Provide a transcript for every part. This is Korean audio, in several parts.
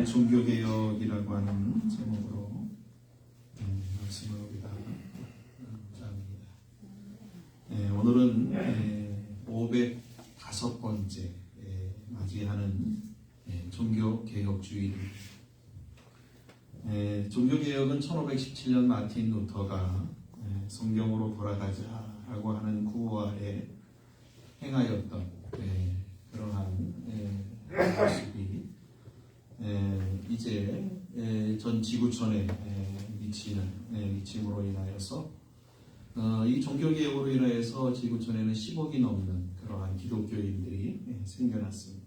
오늘은 종교개혁이라고 하는 제목으로 말씀을 우리가 합니다. 오늘은 505번째 맞이하는 종교개혁주의입니다. 종교개혁은 1517년 마틴 루터가 성경으로 돌아가자라고 하는 구호 아래 행하였던 그러한 모습이 이제 전 지구촌에 미침으로 인하여서 이 종교개혁으로 인하여서 지구촌에는 10억이 넘는 그러한 기독교인들이 생겨났습니다.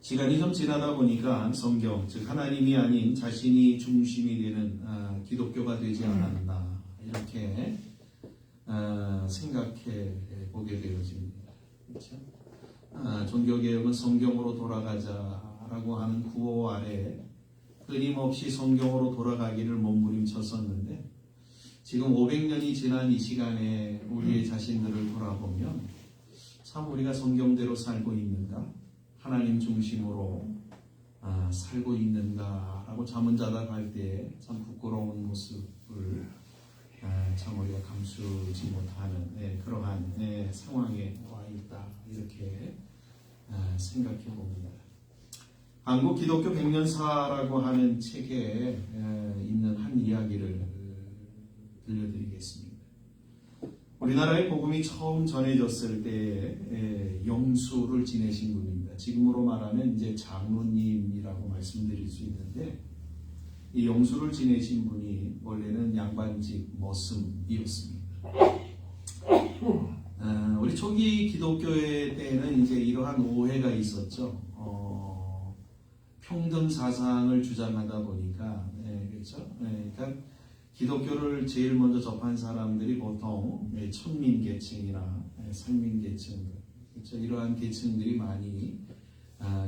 시간이 좀 지나다 보니까 성경, 즉 하나님이 아닌 자신이 중심이 되는 기독교가 되지 않았나 이렇게 생각해 보게 되어집니다. 그렇죠? 종교개혁은 성경으로 돌아가자라고 하는 구호 아래 끊임없이 성경으로 돌아가기를 몸부림쳤었는데 지금 500년이 지난 이 시간에 우리의 자신들을 돌아보면 참 우리가 성경대로 살고 있는가? 하나님 중심으로 살고 있는가라고 자문자답할 때 참 부끄러운 모습을 참 우리가 감추지 못하는 그러한 상황에 와 있다 이렇게 생각해 봅니다. 한국 기독교 100년사라고 하는 책에 있는 한 이야기를 들려드리겠습니다. 우리나라의 복음이 처음 전해졌을 때 영수를 지내신 분입니다. 지금으로 말하면 이제 장로님이라고 말씀드릴 수 있는데 이 영수를 지내신 분이 원래는 양반집 머슴이었습니다. 우리 초기 기독교회 때는 이제 이러한 오해가 있었죠. 평등 사상을 주장하다 보니까 그렇죠. 그러니까 기독교를 제일 먼저 접한 사람들이 보통 천민 계층이나 상민 계층, 그렇죠? 이러한 계층들이 많이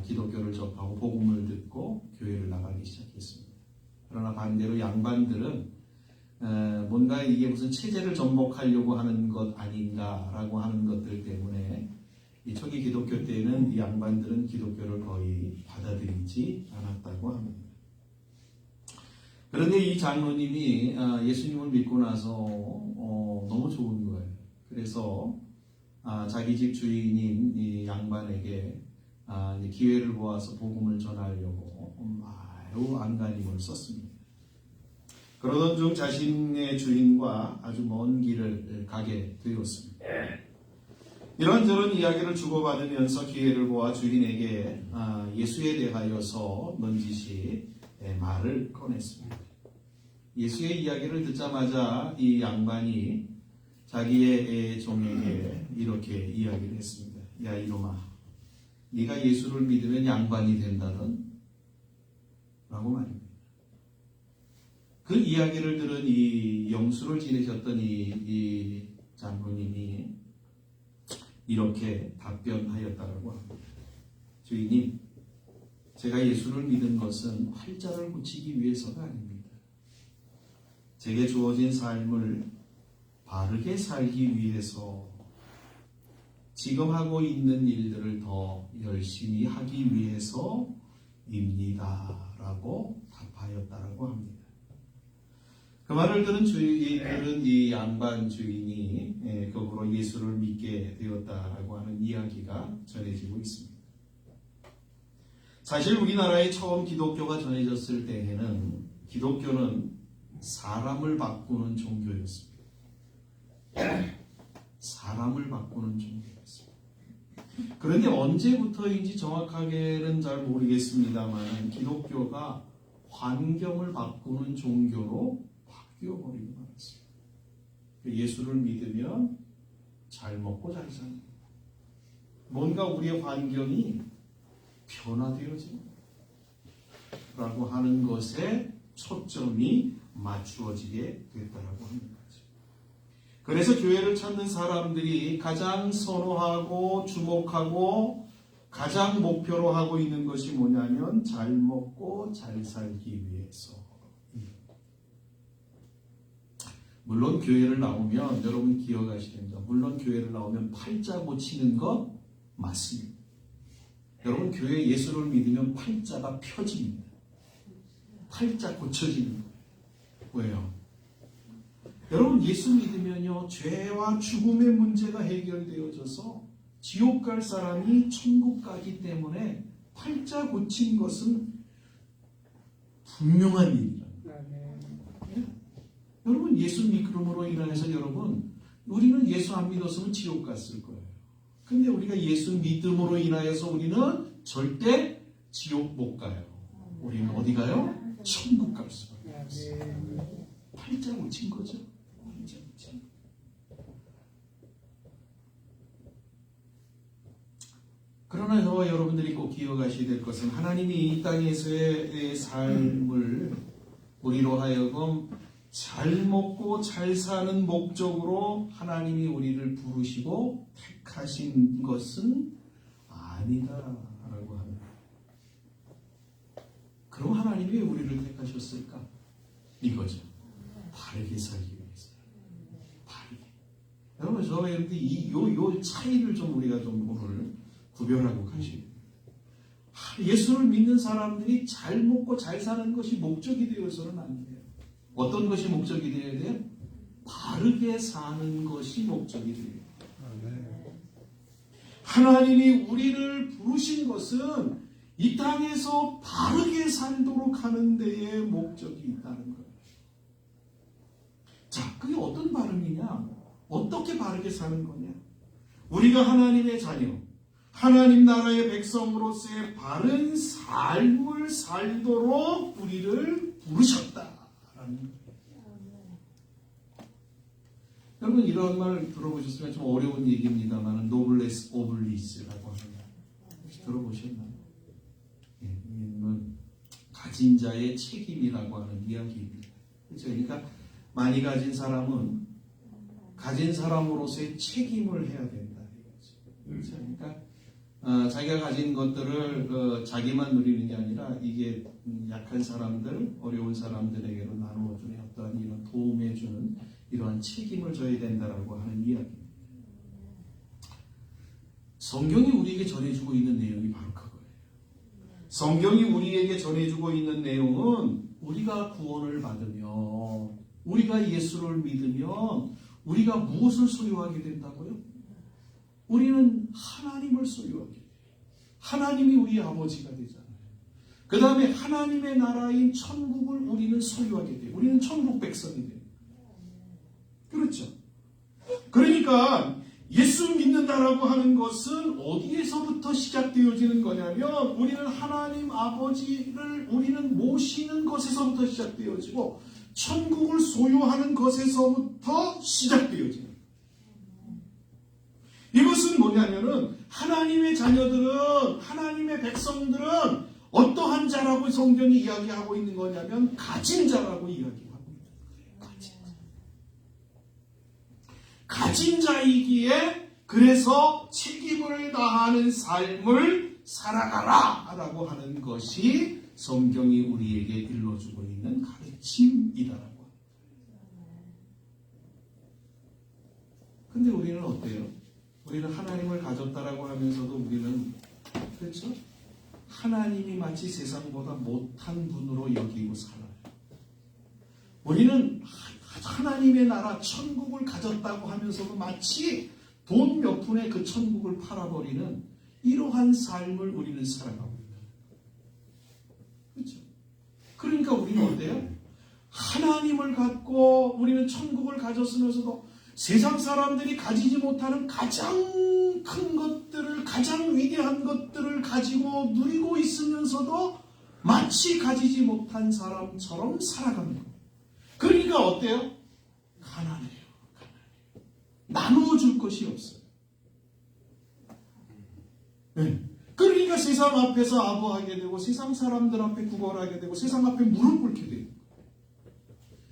기독교를 접하고 복음을 듣고 교회를 나가기 시작했습니다. 그러나 반대로 양반들은 뭔가 이게 무슨 체제를 접목하려고 하는 것 아닌가라고 하는 것들 때문에 이 초기 기독교 때는 이 양반들은 기독교를 거의 받아들이지 않았다고 합니다. 그런데 이 장로님이 예수님을 믿고 나서 너무 좋은 거예요. 그래서 자기 집 주인인 이 양반에게 기회를 보아서 복음을 전하려고 매우 안간힘을 썼습니다. 그러던 중 자신의 주인과 아주 먼 길을 가게 되었습니다. 이런저런 이야기를 주고받으면서 기회를 보아 주인에게 예수에 대하여서 넌지시 말을 꺼냈습니다. 예수의 이야기를 듣자마자 이 양반이 자기의 종에게 이렇게 이야기를 했습니다. 야 이놈아, 네가 예수를 믿으면 양반이 된다던 라고 말입니다. 그 이야기를 들은 이 영수를 지내셨던 이 장로님이 이렇게 답변하였다고 합니다. 주인님, 제가 예수를 믿은 것은 활자를 고치기 위해서가 아닙니다. 제게 주어진 삶을 바르게 살기 위해서 지금 하고 있는 일들을 더 열심히 하기 위해서입니다. 라고 답하였다고 합니다. 그 말을 들은 이 양반 주인이 거꾸로 예수를 믿게 되었다라고 하는 이야기가 전해지고 있습니다. 사실 우리나라에 처음 기독교가 전해졌을 때에는 기독교는 사람을 바꾸는 종교였습니다. 사람을 바꾸는 종교였습니다. 그런데 언제부터인지 정확하게는 잘 모르겠습니다만 기독교가 환경을 바꾸는 종교로 바뀌어버리고 말았습니다. 예수를 믿으면 잘 먹고 잘 삽니다. 뭔가 우리의 환경이 변화되어집니다. 라고 하는 것에 초점이 맞추어지게 됐다라고 하는 거죠. 그래서 교회를 찾는 사람들이 가장 선호하고 주목하고 가장 목표로 하고 있는 것이 뭐냐면 잘 먹고 잘 살기 위해서. 물론 교회를 나오면 여러분 기억하시겠죠. 물론 교회를 나오면 팔자 고치는 것 맞습니다. 여러분, 교회 예수를 믿으면 팔자가 펴집니다. 팔자 고쳐지는 거예요. 왜요? 여러분, 예수 믿으면요, 죄와 죽음의 문제가 해결되어져서 지옥 갈 사람이 천국 가기 때문에 팔자 고친 것은 분명한 일이다. 네? 여러분, 예수 믿음으로 인하여서 여러분, 우리는 예수 안 믿었으면 지옥 갔을 거예요. 근데 우리가 예수 믿음으로 인하여서 우리는 절대 지옥 못 가요. 우리는 어디 가요? 천국 갈 수밖에 없어요. 팔자 고친 거죠. 팔자 고친. 그러나 저와 여러분들이 꼭 기억하셔야 될 것은 하나님이 이 땅에서의 삶을 우리로 하여금 잘 먹고 잘 사는 목적으로 하나님이 우리를 부르시고 택하신 것은 아니다라고 합니다. 그럼 하나님이 왜 우리를 택하셨을까? 이거죠. 바르게 살기 위해서. 바르게. 여러분, 저와 여러분들이 요 차이를 좀 우리가 좀 오늘 구별하고 가셔야 돼요. 예수를 믿는 사람들이 잘 먹고 잘 사는 것이 목적이 되어서는 안 돼요. 어떤 것이 목적이 되어야 돼요? 바르게 사는 것이 목적이 돼요. 하나님이 우리를 부르신 것은 이 땅에서 바르게 살도록 하는 데에 목적이 있다는 거예요. 자, 그게 어떤 바름이냐? 어떻게 바르게 사는 거냐? 우리가 하나님의 자녀, 하나님 나라의 백성으로서의 바른 삶을 살도록 우리를 부르셨다라는 거예요. 여러분, 이런 말 들어보셨으면 좀 어려운 얘기입니다만 노블레스 오블리스라고 합니다. 혹시 들어보셨나요? 가진 자의 책임이라고 하는 이야기입니다. 그렇죠? 그러니까 많이 가진 사람은 가진 사람으로서의 책임을 해야 된다. 그렇죠? 그러니까 자기가 가진 것들을 자기만 누리는 게 아니라 이게 약한 사람들, 어려운 사람들에게로 나누어주는 어떠한 이런 도움해주는 이러한 책임을 져야 된다라고 하는 이야기입니다. 성경이 우리에게 전해주고 있는 내용이 바로 그거예요. 성경이 우리에게 전해주고 있는 내용은 우리가 구원을 받으며 우리가 예수를 믿으면 우리가 무엇을 소유하게 된다고요? 우리는 하나님을 소유하게 돼요. 하나님이 우리 아버지가 되잖아요. 그 다음에 하나님의 나라인 천국을 우리는 소유하게 돼요. 우리는 천국 백성이 돼요. 그렇죠? 그러니까 예수 믿는다라고 하는 것은 어디에서부터 시작되어지는 거냐면 우리는 하나님 아버지를 우리는 모시는 것에서부터 시작되어지고 천국을 소유하는 것에서부터 시작되어지는 거예요. 이것은 뭐냐면은 하나님의 자녀들은 하나님의 백성들은 어떠한 자라고 성경이 이야기하고 있는 거냐면 가진 자라고 이야기하고 있는 거예요. 가진 자이기에 그래서 책임을 다하는 삶을 살아가라 라고 하는 것이 성경이 우리에게 일러주고 있는 가르침이다라고 합니다. 근데 우리는 어때요? 우리는 하나님을 가졌다라고 하면서도 우리는 그렇죠? 하나님이 마치 세상보다 못한 분으로 여기고 살아요. 우리는 하나님의 나라 천국을 가졌다고 하면서도 마치 돈 몇 푼에 그 천국을 팔아버리는 이러한 삶을 우리는 살아가고 있다. 그렇죠? 그러니까 우리는 어때요? 하나님을 갖고 우리는 천국을 가졌으면서도 세상 사람들이 가지지 못하는 가장 큰 것들을, 가장 위대한 것들을 가지고 누리고 있으면서도 마치 가지지 못한 사람처럼 살아가는 거예요. 그러니까 어때요? 가난해요. 나누어 줄 것이 없어요. 네. 그러니까 세상 앞에서 아부하게 되고 세상 사람들 앞에 구걸하게 되고 세상 앞에 무릎 꿇게 되고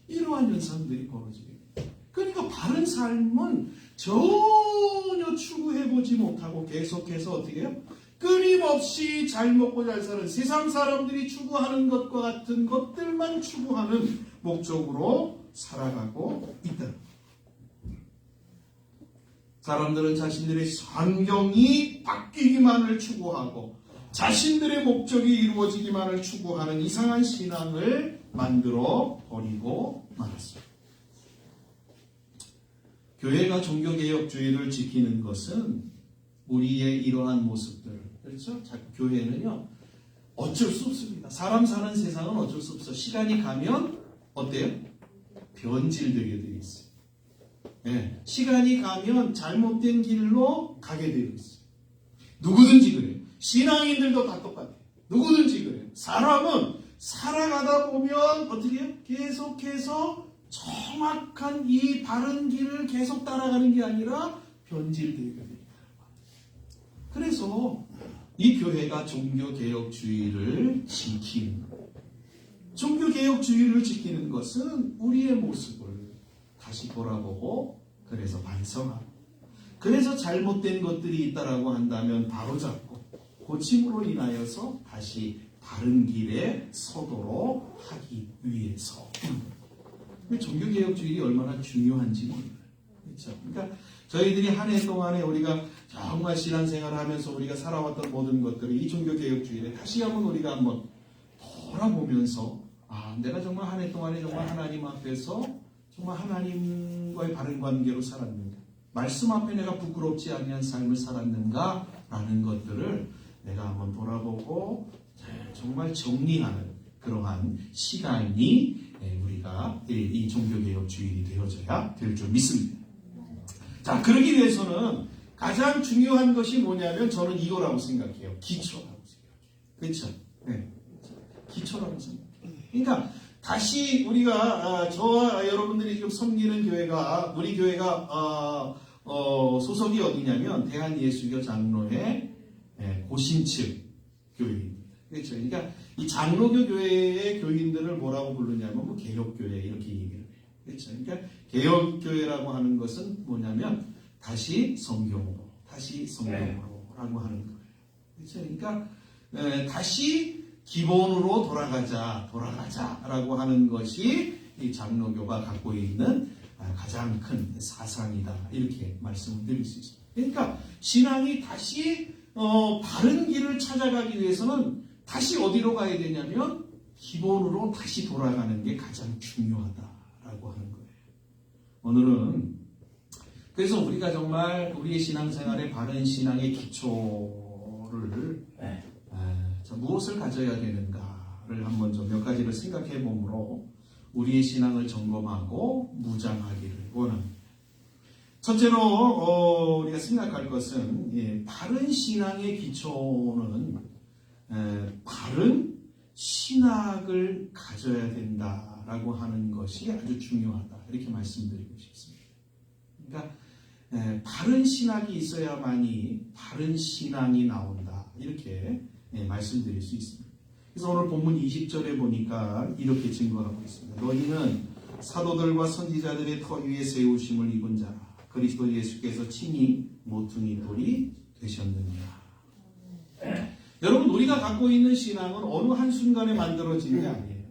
이러한 현상들이 벌어지게 돼요. 그러니까 바른 삶은 전혀 추구해보지 못하고 계속해서 어떻게 해요? 끊임없이 잘 먹고 잘 사는 세상 사람들이 추구하는 것과 같은 것들만 추구하는 목적으로 살아가고 있다. 사람들은 자신들의 환경이 바뀌기만을 추구하고 자신들의 목적이 이루어지기만을 추구하는 이상한 신앙을 만들어 버리고 말았습니다. 교회가 종교개혁주의를 지키는 것은 우리의 이러한 모습들, 그렇죠? 교회는요, 어쩔 수 없습니다. 사람 사는 세상은 어쩔 수 없어. 시간이 가면 어때요? 변질되게 되어 있어요. 네. 시간이 가면 잘못된 길로 가게 되어 있어요. 누구든지 그래요. 신앙인들도 다 똑같아요. 누구든지 그래요. 사람은 살아가다 보면 어떻게 해요? 계속해서 정확한 이 바른 길을 계속 따라가는 게 아니라 변질되게 됩니다. 그래서 이 교회가 종교개혁주의를 지키는 거예요. 종교개혁주의를 지키는 것은 우리의 모습을 다시 돌아보고 그래서 반성하고 그래서 잘못된 것들이 있다라고 한다면 바로잡고 고침으로 인하여서 다시 바른 길에 서도록 하기 위해서 종교개혁주의가 얼마나 중요한지 몰라요. 그렇죠? 그러니까 저희들이 한 해 동안에 우리가 정말 신앙생활을 하면서 우리가 살아왔던 모든 것들을 이 종교개혁주의를 다시 한번 우리가 한번 돌아보면서 내가 정말 한 해 동안에 정말 하나님 앞에서 정말 하나님과의 바른 관계로 살았는가, 말씀 앞에 내가 부끄럽지 아니한 삶을 살았는가 라는 것들을 내가 한번 돌아보고 정말 정리하는 그러한 시간이 우리가 이 종교개혁주일이 되어져야 될 줄 믿습니다. 자, 그러기 위해서는 가장 중요한 것이 뭐냐면 저는 이거라고 생각해요. 기초라고 생각해요. 그렇죠? 네. 기초라고 생각해요. 그러니까 다시 우리가 저와 여러분들이 지금 섬기는 교회가 우리 교회가 소속이 어디냐면 대한예수교 장로회 고신측 교회입니다. 그렇죠? 그러니까 이 장로교 교회의 교인들을 뭐라고 부르냐면 뭐 개혁교회 이렇게 얘기를 해요. 그렇죠? 그러니까 개혁교회라고 하는 것은 뭐냐면 다시 성경으로 라고 하는 거예요. 그렇죠? 그러니까 다시 기본으로 돌아가자라고 하는 것이 이 장로교가 갖고 있는 가장 큰 사상이다. 이렇게 말씀을 드릴 수 있습니다. 그러니까 신앙이 다시 바른 길을 찾아가기 위해서는 다시 어디로 가야 되냐면 기본으로 다시 돌아가는 게 가장 중요하다라고 하는 거예요. 오늘은 그래서 우리가 정말 우리의 신앙생활의 바른 신앙의 기초를 무엇을 가져야 되는가를 한번 좀 몇 가지를 생각해 보므로 우리의 신앙을 점검하고 무장하기를 원합니다. 첫째로 우리가 생각할 것은 바른 신앙의 기초는 바른 신학을 가져야 된다라고 하는 것이 아주 중요하다. 이렇게 말씀드리고 싶습니다. 그러니까 바른 신학이 있어야만이 바른 신앙이 나온다. 이렇게 말씀드릴 수 있습니다. 그래서 오늘 본문 20절에 보니까 이렇게 증거하고 있습니다. 너희는 사도들과 선지자들의 터 위에 세우심을 입은 자라. 그리스도 예수께서 친히 모퉁이 돌이 되셨느니라. 여러분, 우리가 갖고 있는 신앙은 어느 한순간에 만들어진 게 아니에요.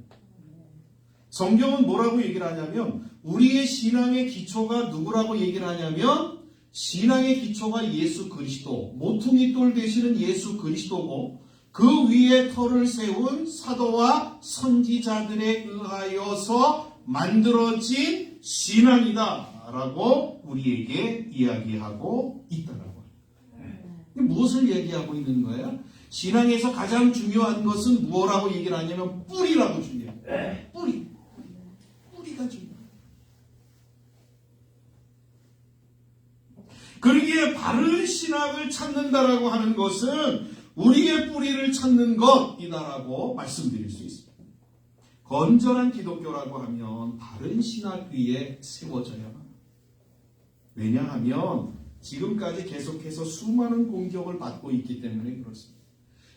성경은 뭐라고 얘기를 하냐면 우리의 신앙의 기초가 누구라고 얘기를 하냐면 신앙의 기초가 예수 그리스도, 모퉁이 돌 되시는 예수 그리스도고 그 위에 터를 세운 사도와 선지자들에 의하여서 만들어진 신앙이다 라고 우리에게 이야기하고 있다라고 합니다. 무엇을 얘기하고 있는 거예요? 신앙에서 가장 중요한 것은 무엇이라고 얘기를 하냐면 뿌리라고 중요해요. 뿌리가 중요해요. 그러기에 바른 신학을 찾는다라고 하는 것은 우리의 뿌리를 찾는 것이다라고 말씀드릴 수 있습니다. 건전한 기독교라고 하면 바른 신학 위에 세워져야 합니다. 왜냐하면 지금까지 계속해서 수많은 공격을 받고 있기 때문에 그렇습니다.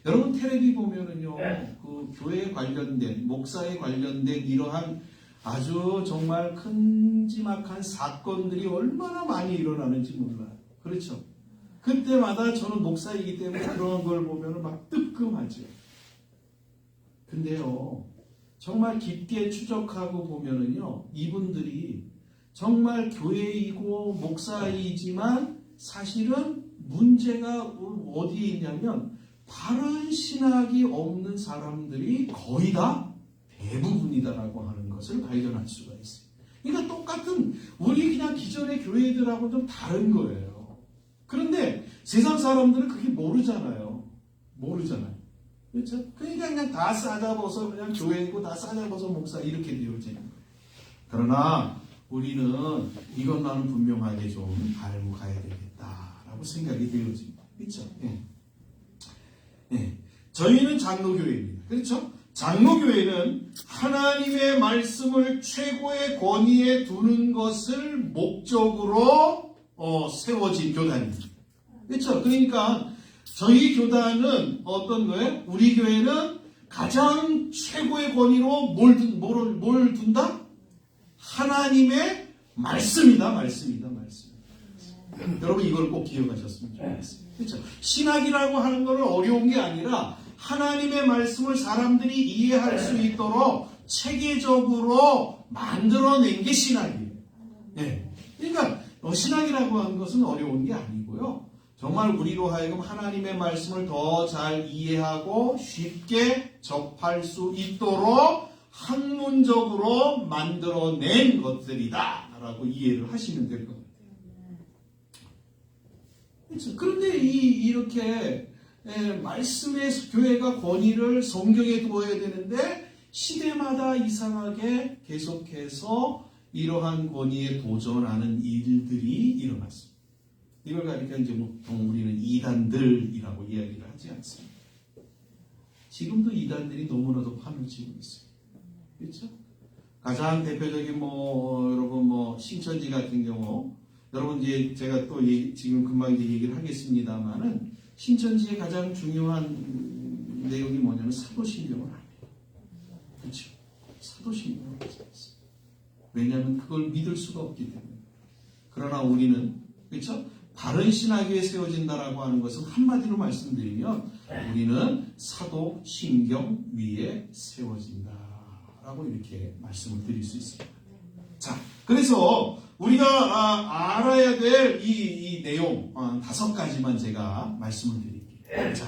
여러분 텔레비 보면은요, 그 교회에 관련된, 목사에 관련된 이러한 아주 정말 큼지막한 사건들이 얼마나 많이 일어나는지 몰라요. 그렇죠? 그때마다 저는 목사이기 때문에 그런 걸 보면은 막 뜨끔하죠. 근데요, 정말 깊게 추적하고 보면은요, 이분들이 정말 교회이고 목사이지만 사실은 문제가 어디에 있냐면 바른 신학이 없는 사람들이 거의 다 대부분이다라고 하는 것을 발견할 수가 있어요. 그러니까 똑같은 우리 그냥 기존의 교회들하고는 좀 다른 거예요. 그런데 세상 사람들은 그게 모르잖아요. 그렇죠? 그러니까 그냥 다 싸잡아서 그냥 교회이고 다 싸잡아서 목사 이렇게 되어지는 거예요. 그러나 우리는 이것만은 분명하게 좀 알고 가야 되겠다라고 생각이 되어집니다. 그렇죠? 저희는 장로교회입니다. 그렇죠? 장로교회는 하나님의 말씀을 최고의 권위에 두는 것을 목적으로 세워진 교단입니다. 그렇죠? 그러니까 저희 교단은 어떤 거예요? 우리 교회는 가장 최고의 권위로 뭘 둔다? 하나님의 말씀이다. 여러분 이걸 꼭 기억하셨으면 좋겠어요. 그렇죠? 신학이라고 하는 것은 어려운 게 아니라 하나님의 말씀을 사람들이 이해할 수 있도록 체계적으로 만들어낸 게 신학이에요. 그러니까 신학이라고 하는 것은 어려운 게 아니고요. 정말 우리로 하여금 하나님의 말씀을 더 잘 이해하고 쉽게 접할 수 있도록 학문적으로 만들어낸 것들이다 라고 이해를 하시면 될 것 같아요. 그렇죠? 그런데 이렇게 말씀의 교회가 권위를 성경에 두어야 되는데 시대마다 이상하게 계속해서 이러한 권위에 도전하는 일들이 일어났습니다. 이걸 가리켜 이제 보통 우리는 이단들이라고 이야기를 하지 않습니다. 지금도 이단들이 너무나도 판을 치고 있어요. 그렇죠? 가장 대표적인 여러분 신천지 같은 경우 여러분 이제 제가 또 지금 금방 이제 얘기를 하겠습니다만은 신천지의 가장 중요한 내용이 뭐냐면 사도신경을 안 해요. 그렇죠? 사도신경을 하지 않습니다. 왜냐하면 그걸 믿을 수가 없기 때문에. 그러나 우리는 그렇죠? 바른 신학위에 세워진다라고 하는 것은 한마디로 말씀드리면 우리는 사도신경 위에 세워진다라고 이렇게 말씀을 드릴 수 있습니다. 자, 그래서 우리가 알아야 될 이 내용 5가지만 제가 말씀을 드릴게요. 자,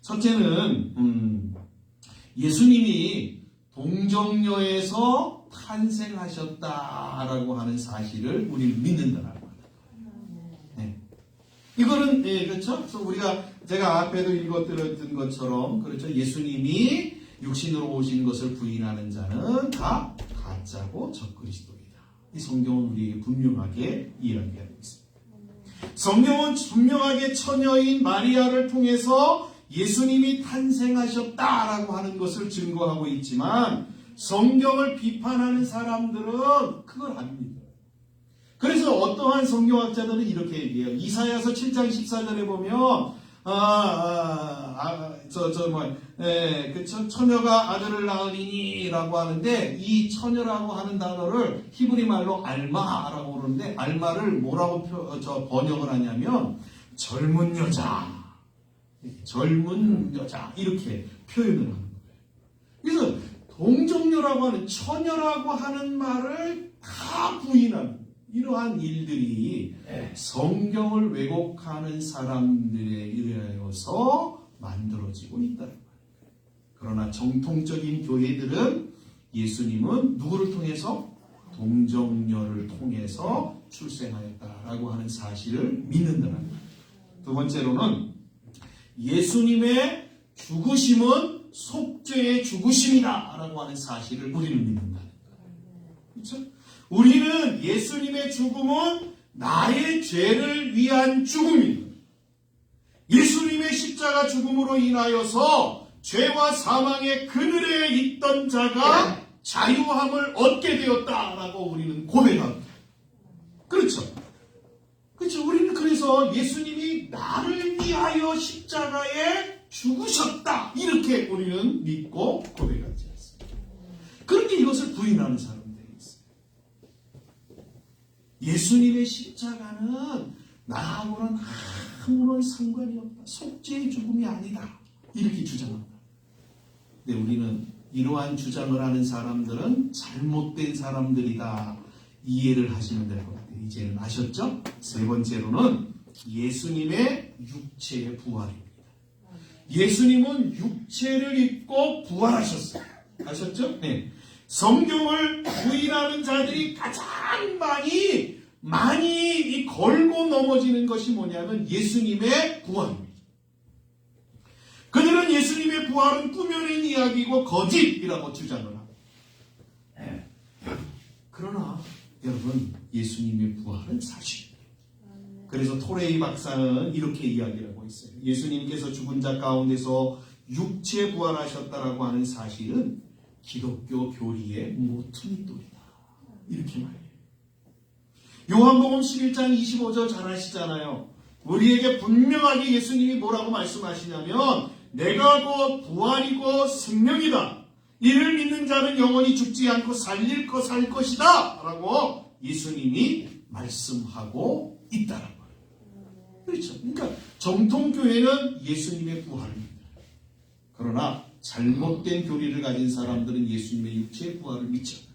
첫째는 예수님이 동정녀에서 탄생하셨다라고 하는 사실을 우리는 믿는다라고 합니다. 이거는 그렇죠? 그래서 제가 앞에도 읽었던 것처럼 그렇죠? 예수님이 육신으로 오신 것을 부인하는 자는 다 가짜고 적그리스도이다. 이 성경은 우리에게 분명하게 이야기하고 있습니다. 성경은 분명하게 처녀인 마리아를 통해서 예수님이 탄생하셨다라고 하는 것을 증거하고 있지만 성경을 비판하는 사람들은 그걸 안 믿어요. 그래서 어떠한 성경학자들은 이렇게 얘기해요. 이사야서 7장 14절에 보면 처녀가 아들을 낳으리니라고 하는데 이 처녀라고 하는 단어를 히브리 말로 알마라고 그러는데 알마를 뭐라고 번역을 하냐면 젊은 여자 이렇게 표현을 하는 거예요. 그래서 동정녀라고 하는 처녀라고 하는 말을 다 부인하는 이러한 일들이 성경을 왜곡하는 사람들에 의하여서 만들어지고 있다는 거예요. 그러나 정통적인 교회들은 예수님은 누구를 통해서? 동정녀를 통해서 출생하였다라고 하는 사실을 믿는다는 거예요. 두 번째로는 예수님의 죽으심은 속죄의 죽으심이다라고 하는 사실을 우리는 믿는다는 거예요. 그렇죠? 우리는 예수님의 죽음은 나의 죄를 위한 죽음입니다. 예수님의 십자가 죽음으로 인하여서 죄와 사망의 그늘에 있던 자가 자유함을 얻게 되었다라고 우리는 고백합니다. 그렇죠? 그렇죠? 우리는 그래서 예수님이 나를 위하여 십자가에 죽으셨다 이렇게 우리는 믿고 고백하지 않습니다. 그런데 이것을 부인하는 사람 예수님의 십자가는 나하고는 아무런 상관이 없다. 속죄의 죽음이 아니다. 이렇게 주장합니다. 근데 우리는 이러한 주장을 하는 사람들은 잘못된 사람들이다. 이해를 하시면 될 것 같아요. 이제는 아셨죠? 세 번째로는 예수님의 육체의 부활입니다. 예수님은 육체를 입고 부활하셨어요. 아셨죠? 네. 성경을 부인하는 자들이 가장 많이 걸고 넘어지는 것이 뭐냐면 예수님의 부활입니다. 그들은 예수님의 부활은 꾸며낸 이야기고 거짓이라고 주장을 합니다. 그러나 여러분, 예수님의 부활은 사실입니다. 그래서 토레이 박사는 이렇게 이야기를 하고 있어요. 예수님께서 죽은 자 가운데서 육체 부활하셨다라고 하는 사실은 기독교 교리의 모퉁이돌이다. 이렇게 말해요. 요한복음 11장 25절 잘 아시잖아요. 우리에게 분명하게 예수님이 뭐라고 말씀하시냐면 내가 곧 부활이고 생명이다. 이를 믿는 자는 영원히 죽지 않고 살 것이다. 라고 예수님이 말씀하고 있다는 거예요. 그렇죠. 그러니까 정통교회는 예수님의 부활입니다. 그러나 잘못된 교리를 가진 사람들은 예수님의 육체의 부활을 믿지 않는다.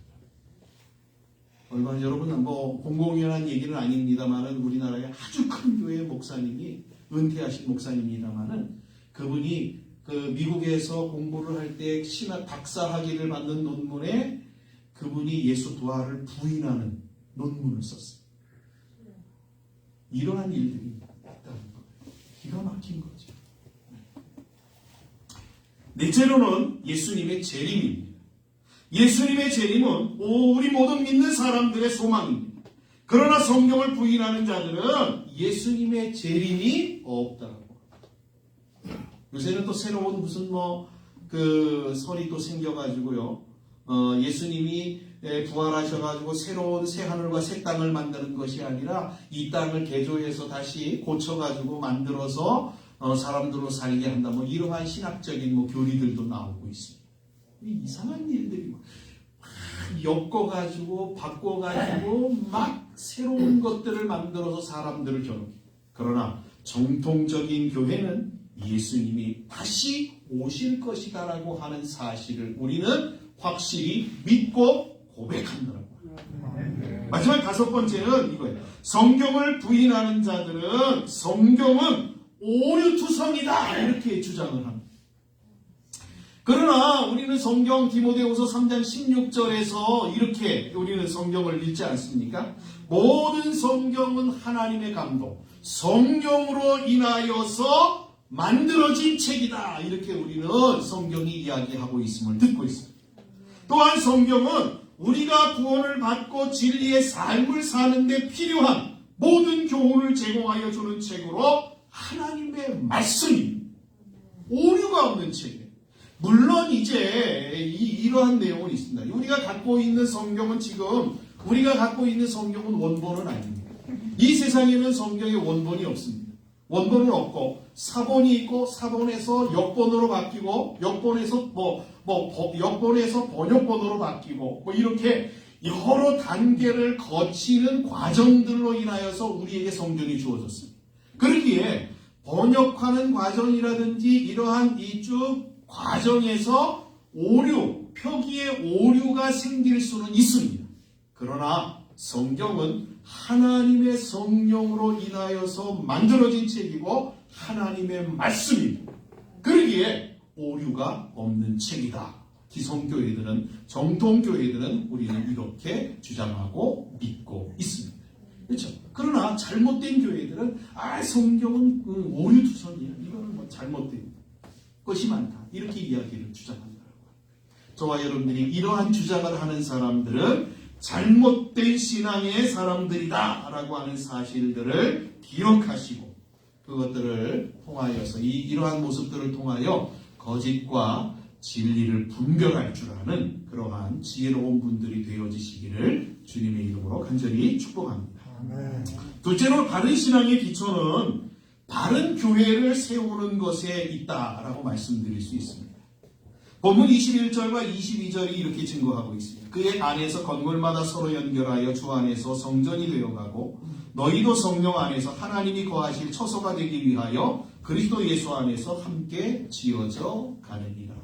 얼마 여러분 공공연한 얘기는 아닙니다만은 우리나라의 아주 큰 교회 목사님이 은퇴하신 목사님입니다만은 그분이 미국에서 공부를 할 때 신학 박사학위를 받는 논문에 그분이 예수 부활을 부인하는 논문을 썼어요. 이러한 일들이 있다는 거예요. 기가 막힌 거죠. 넷째로는 예수님의 재림입니다. 예수님의 재림은 우리 모든 믿는 사람들의 소망입니다. 그러나 성경을 부인하는 자들은 예수님의 재림이 없다고. 요새는 또 새로운 무슨 설이 또 생겨가지고요. 예수님이 부활하셔가지고 새로운 새 하늘과 새 땅을 만드는 것이 아니라 이 땅을 개조해서 다시 고쳐가지고 만들어서 사람들로 살게 한다. 이러한 신학적인 교리들도 나오고 있습니다. 이상한 일들이 막 엮어가지고 바꿔가지고 막 새로운 것들을 만들어서 사람들을 겨누게. 그러나 정통적인 교회는 예수님이 다시 오실 것이다라고 하는 사실을 우리는 확실히 믿고 고백한다라고. 마지막 다섯 번째는 이거예요. 성경을 부인하는 자들은 성경은 오류투성이다 이렇게 주장을 합니다. 그러나 우리는 성경 디모데후서 3장 16절에서 이렇게 우리는 성경을 읽지 않습니까? 모든 성경은 하나님의 감동, 성령으로 인하여서 만들어진 책이다. 이렇게 우리는 성경이 이야기하고 있음을 듣고 있습니다. 또한 성경은 우리가 구원을 받고 진리의 삶을 사는 데 필요한 모든 교훈을 제공하여 주는 책으로 하나님의 말씀입니다. 오류가 없는 책이에요. 물론 이제 이러한 내용은 있습니다. 우리가 갖고 있는 성경은 원본은 아닙니다. 이 세상에는 성경의 원본이 없습니다. 원본은 없고 사본이 있고 사본에서 역본으로 바뀌고 역본에서 역본에서 번역본으로 바뀌고 이렇게 여러 단계를 거치는 과정들로 인하여서 우리에게 성경이 주어졌습니다. 그러기에 번역하는 과정이라든지 이러한 이쭉 과정에서 표기의 오류가 생길 수는 있습니다. 그러나 성경은 하나님의 성령으로 인하여서 만들어진 책이고 하나님의 말씀입니다. 그러기에 오류가 없는 책이다. 기성교회들은, 정통교회들은 우리는 이렇게 주장하고 믿고 있습니다. 그렇죠? 그러나 잘못된 교회들은 성경은 오류투성이야. 이거는 잘못된 것이 많다. 이렇게 이야기를 주장한다고 합니다. 저와 여러분들이 이러한 주장을 하는 사람들은 잘못된 신앙의 사람들이다 라고 하는 사실들을 기억하시고 그것들을 통하여서 이러한 모습들을 통하여 거짓과 진리를 분별할 줄 아는 그러한 지혜로운 분들이 되어지시기를 주님의 이름으로 간절히 축복합니다. 둘째로 바른 신앙의 기초는 바른 교회를 세우는 것에 있다라고 말씀드릴 수 있습니다. 본문 21절과 22절이 이렇게 증거하고 있습니다. 그의 안에서 건물마다 서로 연결하여 주 안에서 성전이 되어가고 너희도 성령 안에서 하나님이 거하실 처소가 되기 위하여 그리스도 예수 안에서 함께 지어져 가느니라.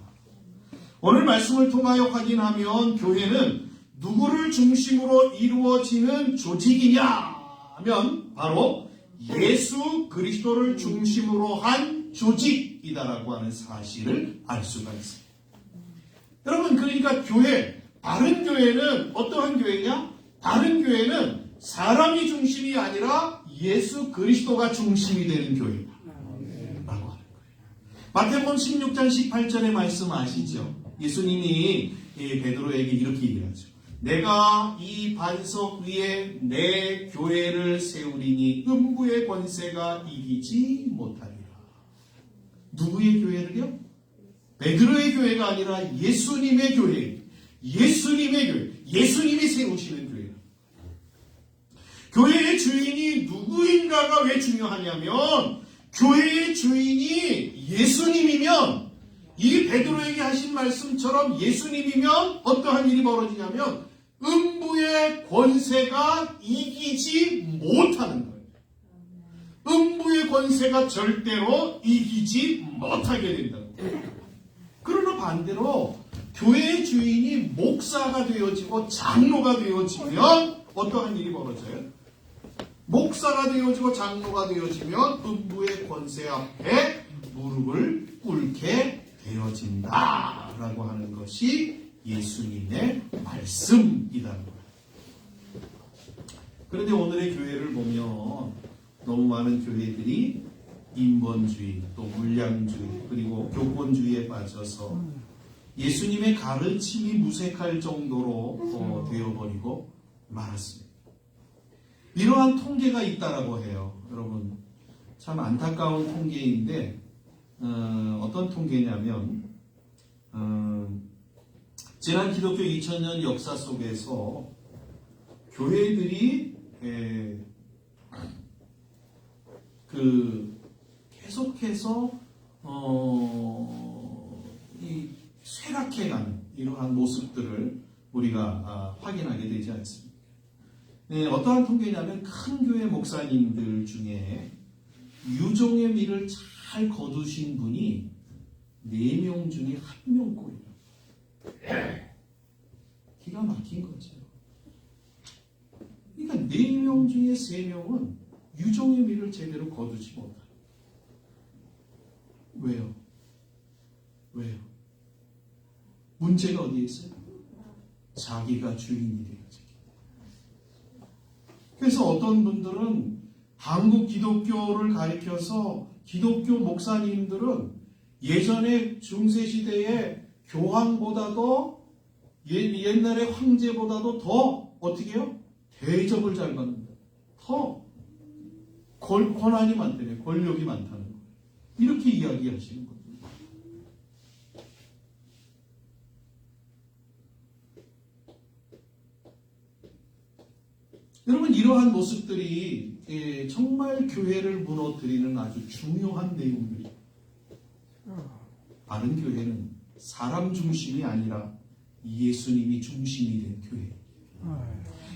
오늘 말씀을 통하여 확인하면 교회는 누구를 중심으로 이루어지는 조직이냐 하면 바로 예수 그리스도를 중심으로 한 조직, 조직이다라고 하는 사실을 알 수가 있습니다. 여러분, 그러니까 교회, 바른 교회는 어떠한 교회냐? 바른 교회는 사람이 중심이 아니라 예수 그리스도가 중심이 되는 교회다 라고 하는 거예요. 마태복음 16장 18절의 말씀 아시죠? 예수님이 베드로에게 이렇게 얘기하죠. 내가 이 반석 위에 내 교회를 세우리니 음부의 권세가 이기지 못하리라. 누구의 교회를요? 베드로의 교회가 아니라 예수님의 교회. 예수님의 교회. 예수님이 세우시는 교회. 교회의 주인이 누구인가가 왜 중요하냐면 교회의 주인이 예수님이면 이 베드로에게 하신 말씀처럼 예수님이면 어떠한 일이 벌어지냐면 음부의 권세가 이기지 못하는 거예요. 음부의 권세가 절대로 이기지 못하게 된다고. 그러나 반대로 교회의 주인이 목사가 되어지고 장로가 되어지면 어떠한 일이 벌어져요? 목사가 되어지고 장로가 되어지면 음부의 권세 앞에 무릎을 꿇게 되어진다라고 하는 것이 예수님의 말씀이라는 거예요. 그런데 오늘의 교회를 보면 너무 많은 교회들이 인본주의, 또 물량주의, 그리고 교권주의에 빠져서 예수님의 가르침이 무색할 정도로 되어버리고 말았습니다. 이러한 통계가 있다라고 해요. 여러분, 참 안타까운 통계인데 어떤 통계냐면 지난 기독교 2000년 역사 속에서 교회들이 계속해서 이 쇠락해가는 이러한 모습들을 우리가 확인하게 되지 않습니까? 어떠한 통계냐면 큰 교회 목사님들 중에 유종의 미를 잘 거두신 분이 4명 중에 1명꼴이에요. 기가 막힌 거죠. 그러니까 4명 중에 3명은 유종의 미를 제대로 거두지 못해요. 왜요? 왜요? 문제가 어디에 있어요? 자기가 주인이 되어지기. 그래서 어떤 분들은 한국 기독교를 가리켜서 기독교 목사님들은 예전에 중세시대에 교황보다도 옛날에 황제보다도 더 어떻게 해요? 대접을 잘 받는다. 더 권한이 많다네. 권력이 많다는 거예요. 이렇게 이야기하시는 거예요. 여러분, 이러한 모습들이 정말 교회를 무너뜨리는 아주 중요한 내용들이에요. 바른 교회는 사람 중심이 아니라 예수님이 중심이 된 교회예요.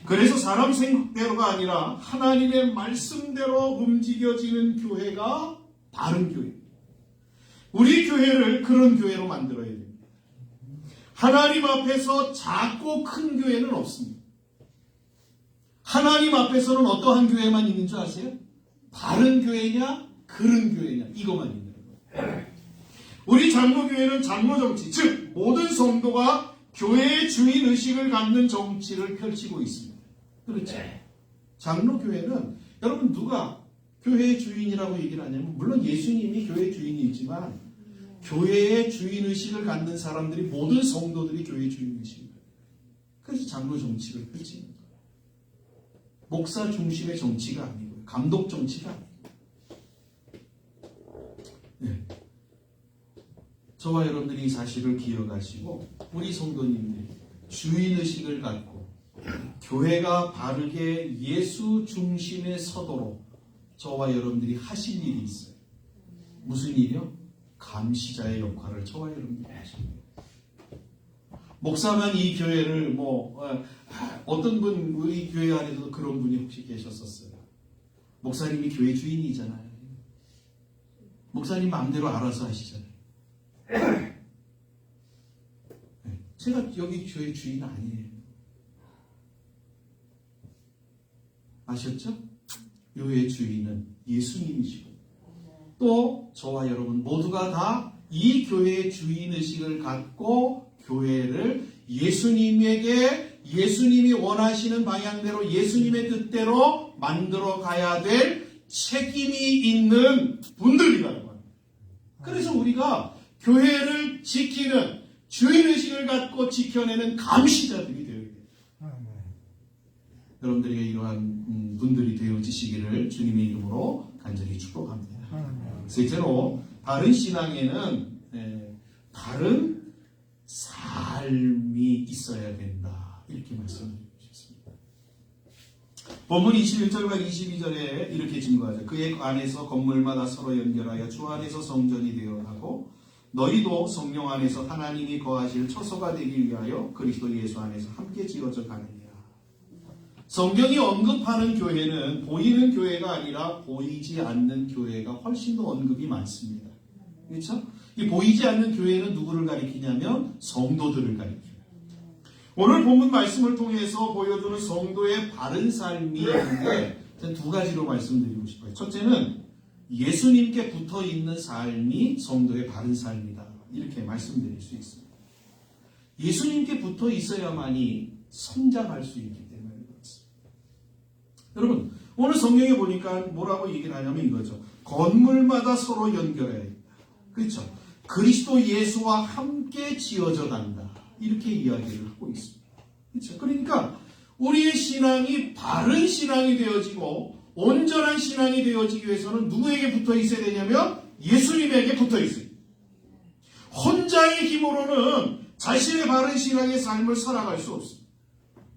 그래서 사람 생각대로가 아니라 하나님의 말씀대로 움직여지는 교회가 바른 교회예요. 우리 교회를 그런 교회로 만들어야 됩니다. 하나님 앞에서 작고 큰 교회는 없습니다. 하나님 앞에서는 어떠한 교회만 있는 줄 아세요? 바른 교회냐, 그른 교회냐, 이것만 있는 거예요. 우리 장로교회는 장로정치, 즉 모든 성도가 교회의 주인의식을 갖는 정치를 펼치고 있습니다. 그렇죠? 장로교회는 여러분 누가 교회의 주인이라고 얘기를 하냐면 물론 예수님이 교회의 주인이지만 교회의 주인의식을 갖는 사람들이 모든 성도들이 교회의 주인의식을 갖는 거예요. 그래서 장로정치를 펼치는 거예요. 목사 중심의 정치가 아니고요. 감독 정치가 아니고요. 네. 저와 여러분들이 이 사실을 기억하시고 우리 성도님들이 주인의식을 갖고 교회가 바르게 예수 중심에 서도록 저와 여러분들이 하실 일이 있어요. 무슨 일이요? 감시자의 역할을 저와 여러분들이 하십니다. 목사만 이 교회를 어떤 분 우리 교회 안에서도 그런 분이 혹시 계셨었어요. 목사님이 교회 주인이잖아요. 목사님 마음대로 알아서 하시잖아요. 제가 여기 교회 주인 아니에요. 아셨죠? 교회의 주인은 예수님이시고 또 또 저와 여러분 모두가 다 이 교회의 주인의식을 갖고 교회를 예수님이 원하시는 방향대로 예수님의 뜻대로 만들어 가야 될 책임이 있는 분들이라고 합니다. 그래서 우리가 교회를 지키는 주인의식을 갖고 지켜내는 감시자들이 되어야 돼요. 여러분들에게 이러한 분들이 되어지시기를 주님의 이름으로 간절히 축복합니다. 셋째로 바른 신앙에는 바른 삶이 있어야 된다. 이렇게 말씀드리고 싶습니다. 본문 21절과 22절에 이렇게 증거하죠. 그의 안에서 건물마다 서로 연결하여 주 안에서 성전이 되어가고 너희도 성령 안에서 하나님이 거하실 처소가 되기 위하여 그리스도 예수 안에서 함께 지어져 가느니라. 성경이 언급하는 교회는 보이는 교회가 아니라 보이지 않는 교회가 훨씬 더 언급이 많습니다. 그렇죠? 이 보이지 않는 교회는 누구를 가리키냐면 성도들을 가리켜요. 오늘 본문 말씀을 통해서 보여주는 성도의 바른 삶이 있는데 두 가지로 말씀드리고 싶어요. 첫째는 예수님께 붙어 있는 삶이 성도의 바른 삶이다. 이렇게 말씀드릴 수 있습니다. 예수님께 붙어 있어야만이 성장할 수 있기 때문에 그렇습니다. 여러분, 오늘 성경에 보니까 뭐라고 얘기를 하냐면 이거죠. 건물마다 서로 연결해야 된다. 그렇죠? 그리스도 예수와 함께 지어져 간다. 이렇게 이야기를 하고 있습니다. 그렇죠? 그러니까 우리의 신앙이 바른 신앙이 되어지고 온전한 신앙이 되어지기 위해서는 누구에게 붙어 있어야 되냐면 예수님에게 붙어 있어요. 혼자의 힘으로는 자신의 바른 신앙의 삶을 살아갈 수 없습니다.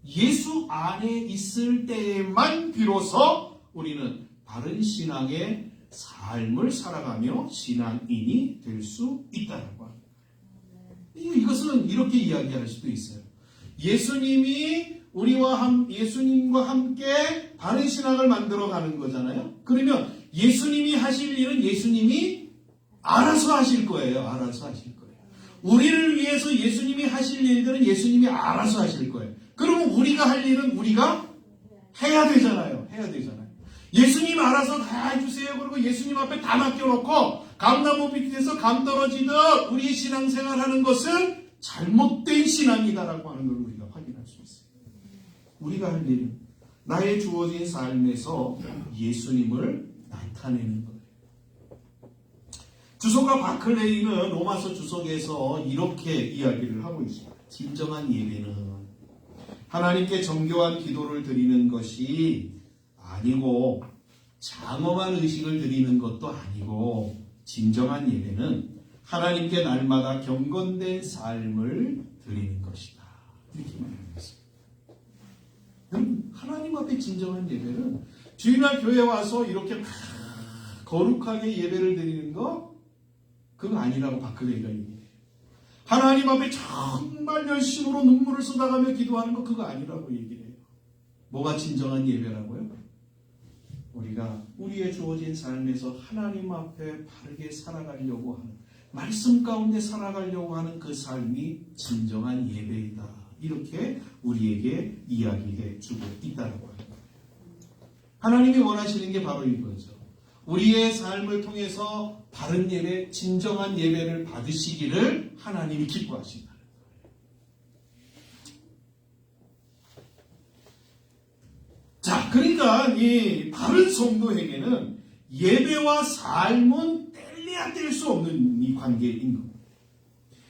예수 안에 있을 때에만 비로소 우리는 바른 신앙의 삶을 살아가며 신앙인이 될 수 있다라고 합니다. 이것은 이렇게 이야기할 수도 있어요. 예수님과 함께 바른 신앙을 만들어가는 거잖아요. 그러면 예수님이 하실 일은 예수님이 알아서 하실 거예요. 알아서 하실 거예요. 우리를 위해서 예수님이 하실 일들은 예수님이 알아서 하실 거예요. 그러면 우리가 할 일은 우리가 해야 되잖아요. 해야 되잖아요. 예수님 알아서 다 해주세요. 그리고 예수님 앞에 다 맡겨놓고 감나무 밑에서 감 떨어지듯 우리의 신앙생활 하는 것은 잘못된 신앙이다라고 하는 걸 우리가 확인할 수 있어요. 우리가 할 일은 나의 주어진 삶에서 예수님을 나타내는 거예요. 주석가 바클레이는 로마서 주석에서 이렇게 이야기를 하고 있습니다. 진정한 예배는 하나님께 정교한 기도를 드리는 것이 아니고 장엄한 의식을 드리는 것도 아니고 진정한 예배는 하나님께 날마다 경건된 삶을 드리는 것이다. 이렇게 말했습니다. 하나님 앞에 진정한 예배는 주일날 교회 와서 이렇게 막 거룩하게 예배를 드리는 거 그거 아니라고 바클레이가 얘기해요. 하나님 앞에 정말 열심으로 눈물을 쏟아가며 기도하는 거 그거 아니라고 얘기해요. 뭐가 진정한 예배라고요? 우리가 우리의 주어진 삶에서 하나님 앞에 바르게 살아가려고 하는 말씀 가운데 살아가려고 하는 그 삶이 진정한 예배이다. 이렇게 우리에게 이야기해 주고 있다고 합니다. 하나님이 원하시는 게 바로 이거죠. 우리의 삶을 통해서 바른 예배, 진정한 예배를 받으시기를 하나님이 기뻐하신다. 자, 그러니까 이 바른 성도에게는 예배와 삶은 뗄래야 뗄 수 없는 이 관계인 겁니다.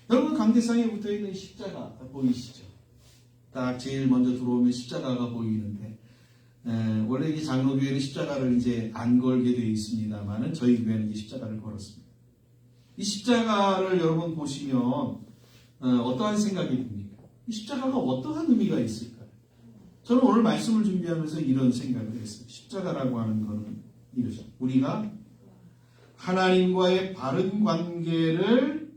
여러분 강대상에 붙어있는 십자가 보이시죠? 딱 제일 먼저 들어오면 십자가가 보이는데 원래 이 장로교회는 십자가를 이제 안 걸게 되어 있습니다만은 저희 교회는 이 십자가를 걸었습니다. 이 십자가를 여러분 보시면 어떠한 생각이 듭니까? 이 십자가가 어떠한 의미가 있을까요? 저는 오늘 말씀을 준비하면서 이런 생각을 했어요. 십자가라고 하는 것은 이거죠. 우리가 하나님과의 바른 관계를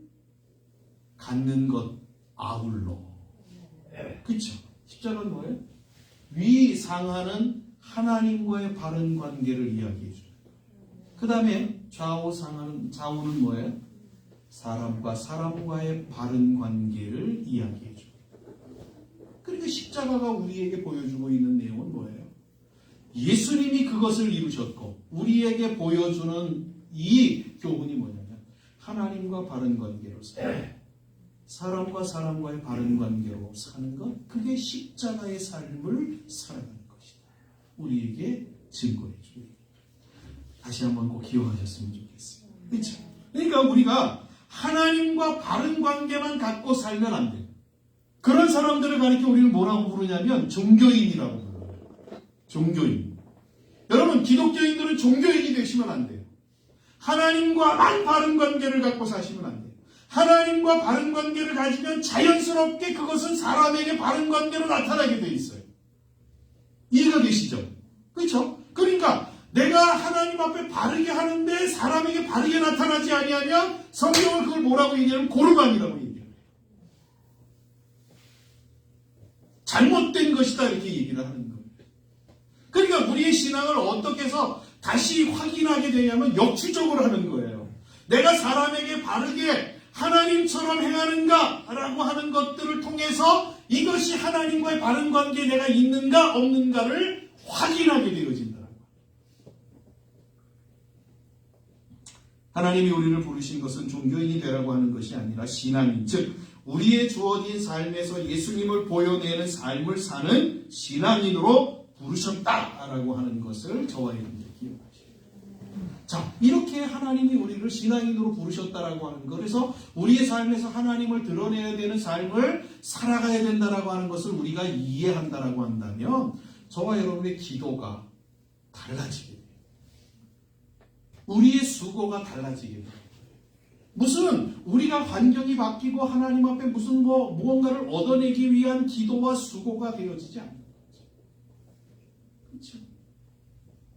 갖는 것 아울러. 그렇죠? 십자가는 뭐예요? 위상하는 하나님과의 바른 관계를 이야기해 줘요. 그 다음에 좌우는 뭐예요? 사람과 사람과의 바른 관계를 이야기해 줘요. 그러니까 십자가가 우리에게 보여주고 있는 내용은 뭐예요? 예수님이 그것을 이루셨고 우리에게 보여주는 이 교훈이 뭐냐면 하나님과 바른 관계로 사람과 사람과의 바른 관계로 사는 것, 그게 십자가의 삶을 살아가는 것이다. 우리에게 증거해 주고 다시 한번 꼭 기억하셨으면 좋겠어요. 그렇죠? 그러니까 우리가 하나님과 바른 관계만 갖고 살면 안 돼요. 그런 사람들을 가리켜 우리는 뭐라고 부르냐면 종교인이라고 불러요. 종교인. 여러분, 기독교인들은 종교인이 되시면 안 돼요. 하나님과만 바른 관계를 갖고 사시면 안 돼요. 하나님과 바른 관계를 가지면 자연스럽게 그것은 사람에게 바른 관계로 나타나게 돼 있어요. 이해가 되시죠? 그렇죠? 그러니까 내가 하나님 앞에 바르게 하는데 사람에게 바르게 나타나지 아니하면 성경은 그걸 뭐라고 얘기하면 고르반이라고 얘기해요. 잘못된 것이다 이렇게 얘기를 하는 거예요. 그러니까 우리의 신앙을 어떻게 해서 다시 확인하게 되냐면 역추적으로 하는 거예요. 내가 사람에게 바르게 하나님처럼 행하는가라고 하는 것들을 통해서 이것이 하나님과의 바른 관계에 내가 있는가 없는가를 확인하게 되어진다는 거예요. 하나님이 우리를 부르신 것은 종교인이 되라고 하는 것이 아니라 신앙인, 즉 우리의 주어진 삶에서 예수님을 보여내는 삶을 사는 신앙인으로 부르셨다라고 하는 것을 저와 여러분들 기억하시죠. 자, 이렇게 하나님이 우리를 신앙인으로 부르셨다라고 하는 것, 그래서 우리의 삶에서 하나님을 드러내야 되는 삶을 살아가야 된다라고 하는 것을 우리가 이해한다라고 한다면 저와 여러분의 기도가 달라지게 돼요. 우리의 수고가 달라지게 돼요. 무슨 우리가 환경이 바뀌고 하나님 앞에 무슨 무언가를 얻어내기 위한 기도와 수고가 되어지지 않는 거죠. 그렇죠?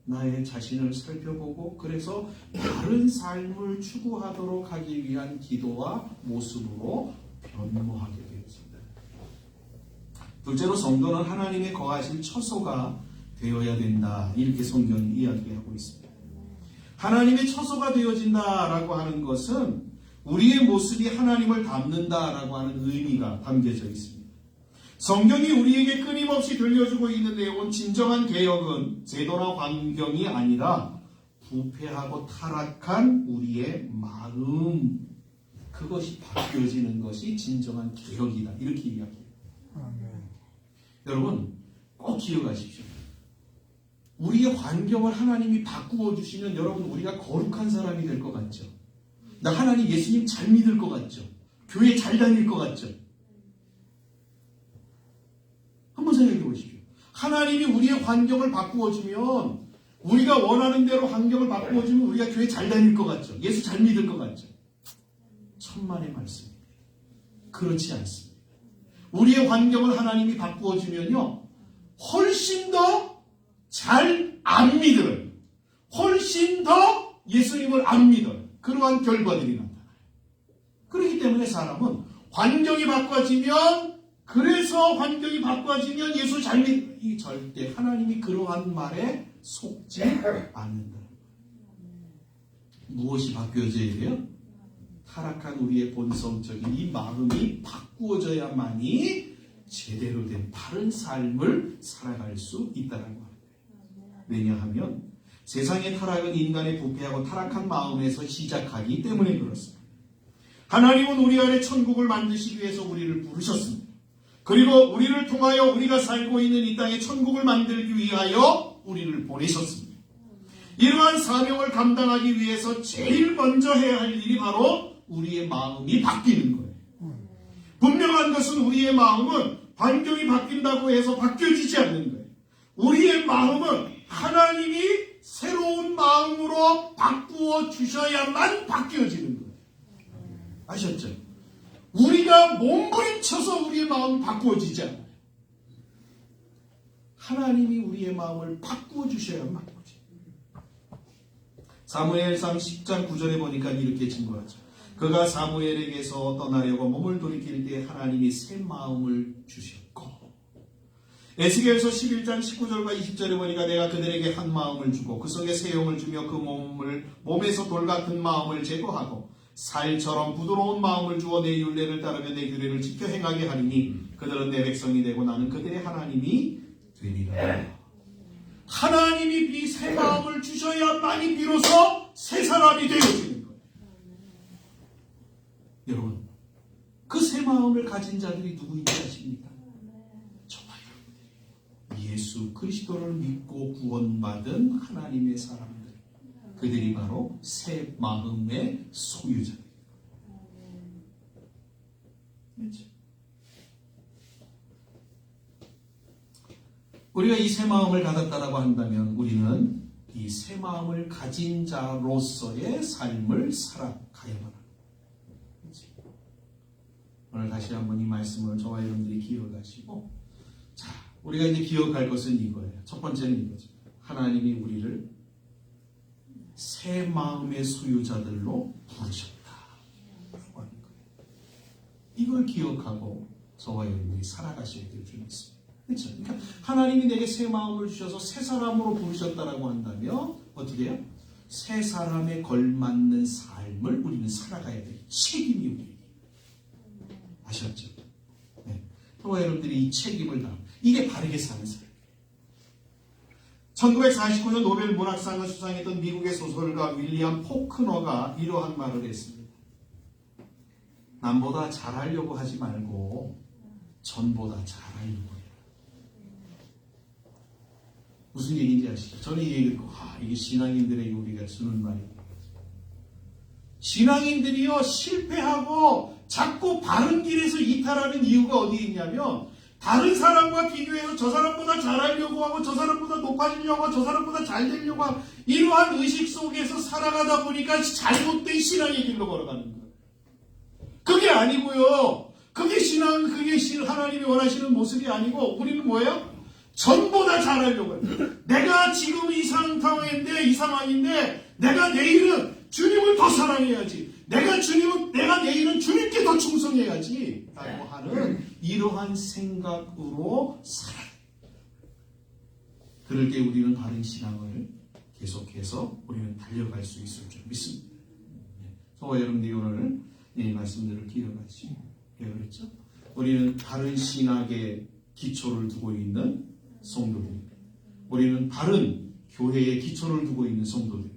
나의 자신을 살펴보고 그래서 다른 삶을 추구하도록 하기 위한 기도와 모습으로 변모하게 되었습니다. 둘째로 성도는 하나님의 거하실 처소가 되어야 된다. 이렇게 성경이 이야기하고 있습니다. 하나님의 처소가 되어진다라고 하는 것은 우리의 모습이 하나님을 닮는다라고 하는 의미가 담겨져 있습니다. 성경이 우리에게 끊임없이 들려주고 있는 내용은 진정한 개혁은 제도나 환경이 아니라 부패하고 타락한 우리의 마음, 그것이 바뀌어지는 것이 진정한 개혁이다. 이렇게 이야기해요. 여러분 꼭 기억하십시오. 우리의 환경을 하나님이 바꾸어 주시면 여러분 우리가 거룩한 사람이 될 것 같죠? 나 하나님 예수님 잘 믿을 것 같죠? 교회 잘 다닐 것 같죠? 한번 생각해 보십시오. 하나님이 우리의 환경을 바꾸어 주면 우리가 원하는 대로 환경을 바꾸어 주면 우리가 교회 잘 다닐 것 같죠? 예수 잘 믿을 것 같죠? 천만의 말씀입니다. 그렇지 않습니다. 우리의 환경을 하나님이 바꾸어 주면요 훨씬 더 잘 안 믿어요. 훨씬 더 예수님을 안 믿어요. 그러한 결과들이 나타나요. 그렇기 때문에 사람은 환경이 바꿔지면 그래서 환경이 바꿔지면 예수 잘 믿, 절대 하나님이 그러한 말에 속지 않는다. 무엇이 바뀌어져야 돼요? 타락한 우리의 본성적인 이 마음이 바꾸어져야만이 제대로 된 바른 삶을 살아갈 수 있다는 거예요. 왜냐하면 세상의 타락은 인간의 부패하고 타락한 마음에서 시작하기 때문에 그렇습니다. 하나님은 우리 안에 천국을 만드시기 위해서 우리를 부르셨습니다. 그리고 우리를 통하여 우리가 살고 있는 이 땅에 천국을 만들기 위하여 우리를 보내셨습니다. 이러한 사명을 감당하기 위해서 제일 먼저 해야 할 일이 바로 우리의 마음이 바뀌는 거예요. 분명한 것은 우리의 마음은 환경이 바뀐다고 해서 바뀌어지지 않는 거예요. 우리의 마음은 하나님이 새로운 마음으로 바꾸어 주셔야만 바뀌어지는 거예요. 아셨죠? 우리가 몸부림쳐서 우리의 마음이 바꾸어지지 않아요. 하나님이 우리의 마음을 바꾸어 주셔야만 바꾸어져요. 사무엘상 10장 9절에 보니까 이렇게 증거하죠. 그가 사무엘에게서 떠나려고 몸을 돌이킬 때 하나님이 새 마음을 주셨고, 에스겔서 11장 19절과 20절에 보니까 내가 그들에게 한 마음을 주고 그 속에 새 영을 주며 그 몸에서 돌 같은 마음을 제거하고 살처럼 부드러운 마음을 주어 내 율례를 따르며 내 규례를 지켜 행하게 하리니 그들은 내 백성이 되고 나는 그들의 하나님이 되리라. 하나님이 새 마음을 주셔야만이 비로소 새 사람이 되어지는 거예요. 그 새 마음을 가진 자들이 누구인지 아십니까? 저와 여러분들이에요. 예수 그리스도를 믿고 구원받은 하나님의 사람들. 그들이 바로 새 마음의 소유자입니다. 그렇죠? 우리가 이 새 마음을 가졌다라고 한다면 우리는 이 새 마음을 가진 자로서의 삶을 살아가야만 합니다. 그렇죠? 오늘 다시 한번 이 말씀을 저와 여러분들이 기억하시고, 자, 우리가 이제 기억할 것은 이거예요. 첫 번째는 이거죠. 하나님이 우리를 새 마음의 소유자들로 부르셨다라고 하는 거예요. 이걸 기억하고 저와 여러분들이 살아가셔야 될 줄 믿습니다. 그렇죠? 그러니까 하나님이 내게 새 마음을 주셔서 새 사람으로 부르셨다라고 한다면 어떻게 해요? 새 사람에 걸맞는 삶을 우리는 살아가야 될 책임이 우리에게 아셨죠? 네. 저와 여러분들이 이 책임을 다 이게 바르게 사는 삶. 1949년 노벨 문학상을 수상했던 미국의 소설가 윌리엄 포크너가 이러한 말을 했습니다. 남보다 잘하려고 하지 말고 전보다 잘하려고 해라. 무슨 얘기인지 아시죠? 저는 이 얘기를 듣고 이게 신앙인들에게 우리가 주는 말이에요. 신앙인들이요 실패하고 자꾸 바른 길에서 이탈하는 이유가 어디 있냐면 다른 사람과 비교해서 저 사람보다 잘하려고 하고 저 사람보다 높아지려고 하고 저 사람보다 잘 되려고 하고 이러한 의식 속에서 살아가다 보니까 잘못된 신앙의 길로 걸어가는 거예요. 그게 아니고요. 그게 하나님이 원하시는 모습이 아니고 우리는 뭐예요? 전보다 잘하려고 해요. 내가 지금 이 상황인데 내가 내일은 주님을 더 사랑해야지. 내가 내일은 주님께 더 충성해야지. 라고 하는 이러한 생각으로 살아요. 그럴 때 우리는 바른 신앙을 계속해서 우리는 달려갈 수 있을 줄 믿습니다. 저와 여러분들이 오늘 이 말씀들을 기억하시고 왜 그랬죠? 우리는 바른 신학의 기초를 두고 있는 성도들입니다. 우리는 바른 교회의 기초를 두고 있는 성도들입니다.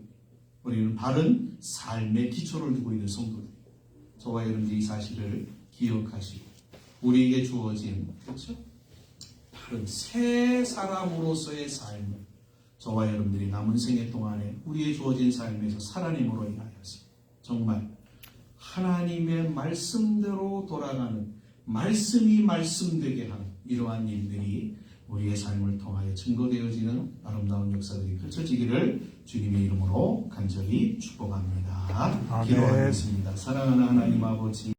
우리는 바른 삶의 기초를 두고 있는 성도들입니다. 저와 여러분들이 이 사실을 기억하시고 우리에게 주어진 그렇죠? 바른 새 사람으로서의 삶을 저와 여러분들이 남은 생애 동안에 우리의 주어진 삶에서 살아냄으로 인하여서 정말 하나님의 말씀대로 돌아가는 말씀이 말씀되게 하는 이러한 일들이 우리의 삶을 통하여 증거되어지는 아름다운 역사들이 펼쳐지기를 주님의 이름으로 간절히 축복합니다. 기도하겠습니다. 사랑하는 하나님 아버지